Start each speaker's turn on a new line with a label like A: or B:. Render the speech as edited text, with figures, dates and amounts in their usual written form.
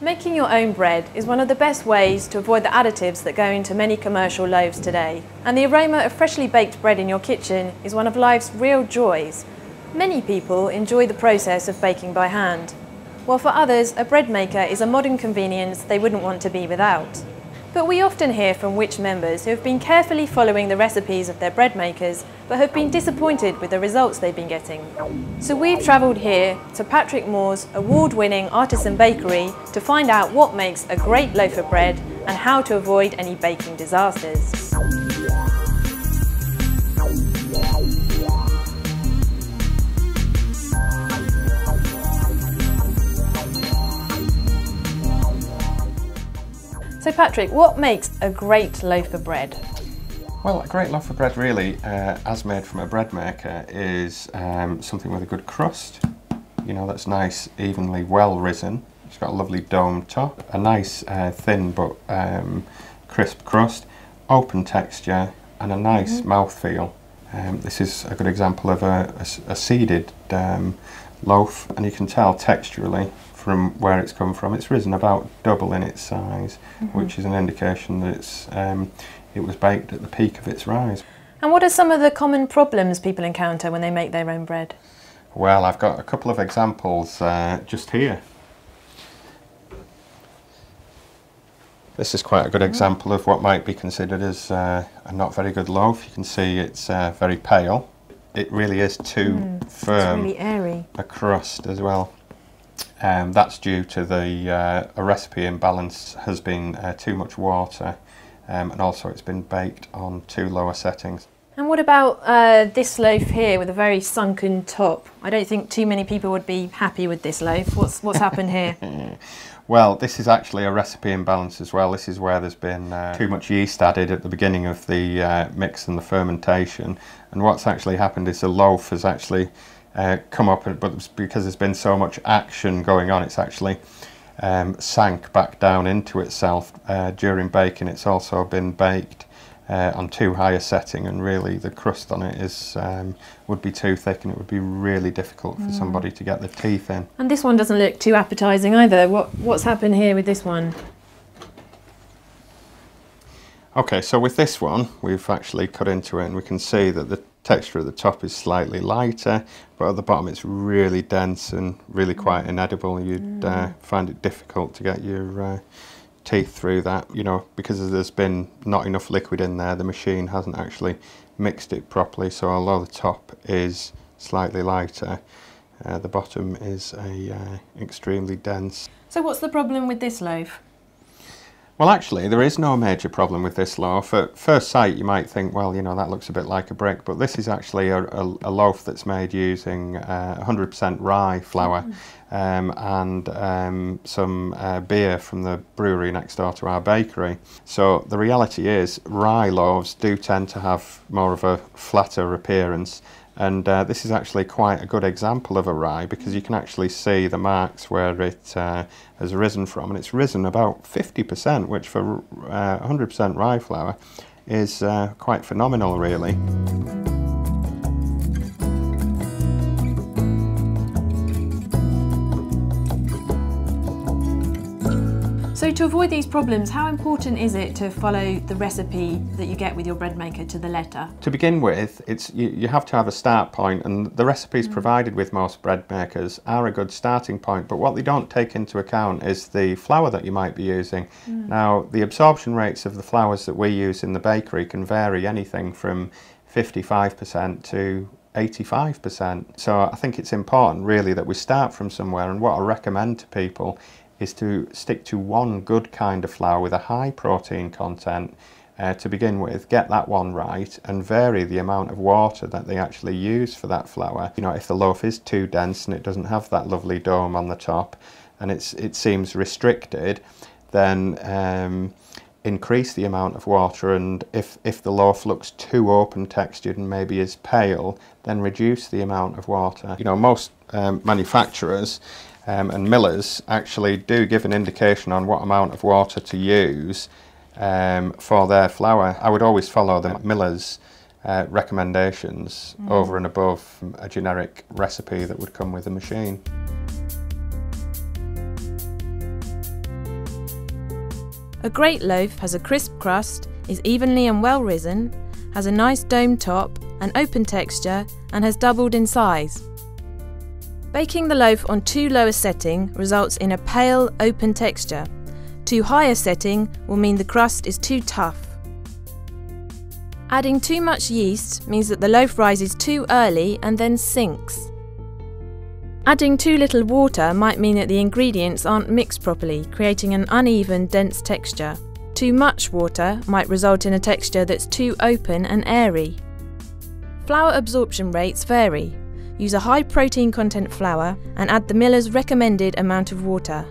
A: Making your own bread is one of the best ways to avoid the additives that go into many commercial loaves today. And the aroma of freshly baked bread in your kitchen is one of life's real joys. Many people enjoy the process of baking by hand, while for others a bread maker is a modern convenience they wouldn't want to be without. But we often hear from Which members who have been carefully following the recipes of their bread makers but have been disappointed with the results they've been getting. So we've travelled here to Patrick Moore's award-winning artisan bakery to find out what makes a great loaf of bread and how to avoid any baking disasters. So Patrick, what makes a great loaf of bread?
B: Well, a great loaf of bread really, as made from a bread maker, is something with a good crust, you know, that's nice, evenly well risen. It's got a lovely dome top, a nice thin but crisp crust, open texture and a nice mouthfeel. This is a good example of a seeded loaf, and you can tell texturally from where it's come from. It's risen about double in its size, which is an indication that it was baked at the peak of its rise.
A: And what are some of the common problems people encounter when they make their own bread?
B: Well, I've got a couple of examples just here. This is quite a good example of what might be considered as a not very good loaf. You can see it's very pale. It really is too firm.
A: It's really airy.
B: A crust as well. That's due to a recipe imbalance. Has been too much water, and also it's been baked on too low settings.
A: And what about this loaf here with a very sunken top? I don't think too many people would be happy with this loaf. What's happened here?
B: Well, this is actually a recipe imbalance as well. This is where there's been too much yeast added at the beginning of the mix and the fermentation. And what's actually happened is the loaf has actually come up, but because there's been so much action going on, it's actually sank back down into itself during baking. It's also been baked on too high a setting, and really the crust on it would be too thick, and it would be really difficult for somebody to get their teeth in.
A: And this one doesn't look too appetising either. What's happened here with this one?
B: Okay, so with this one we've actually cut into it, and we can see that the texture at the top is slightly lighter, but at the bottom it's really dense and really quite inedible. You'd find it difficult to get your teeth through that, you know, because there's been not enough liquid in there. The machine hasn't actually mixed it properly, so although the top is slightly lighter, the bottom is extremely dense.
A: So what's the problem with this loaf?
B: Well, actually, there is no major problem with this loaf. At first sight, you might think, well, you know, that looks a bit like a brick, but this is actually a loaf that's made using 100% rye flour and some beer from the brewery next door to our bakery. So the reality is, rye loaves do tend to have more of a flatter appearance. And this is actually quite a good example of a rye, because you can actually see the marks where it has risen from, and it's risen about 50%, which for 100% rye flour is quite phenomenal, really.
A: So to avoid these problems, how important is it to follow the recipe that you get with your bread maker to the letter?
B: To begin with, you have to have a start point, and the recipes provided with most bread makers are a good starting point, but what they don't take into account is the flour that you might be using. Now, the absorption rates of the flours that we use in the bakery can vary anything from 55% to 85%. So I think it's important really that we start from somewhere, and what I recommend to people is to stick to one good kind of flour with a high protein content to begin with, get that one right, and vary the amount of water that they actually use for that flour. You know, if the loaf is too dense and it doesn't have that lovely dome on the top, and it seems restricted, then increase the amount of water, and if the loaf looks too open textured and maybe is pale, then reduce the amount of water. You know, most manufacturers and millers actually do give an indication on what amount of water to use for their flour. I would always follow the miller's recommendations over and above a generic recipe that would come with the machine.
A: A great loaf has a crisp crust, is evenly and well risen, has a nice dome top, an open texture, and has doubled in size. Baking the loaf on too low a setting results in a pale, open texture. Too high a setting will mean the crust is too tough. Adding too much yeast means that the loaf rises too early and then sinks. Adding too little water might mean that the ingredients aren't mixed properly, creating an uneven, dense texture. Too much water might result in a texture that's too open and airy. Flour absorption rates vary. Use a high protein content flour and add the miller's recommended amount of water.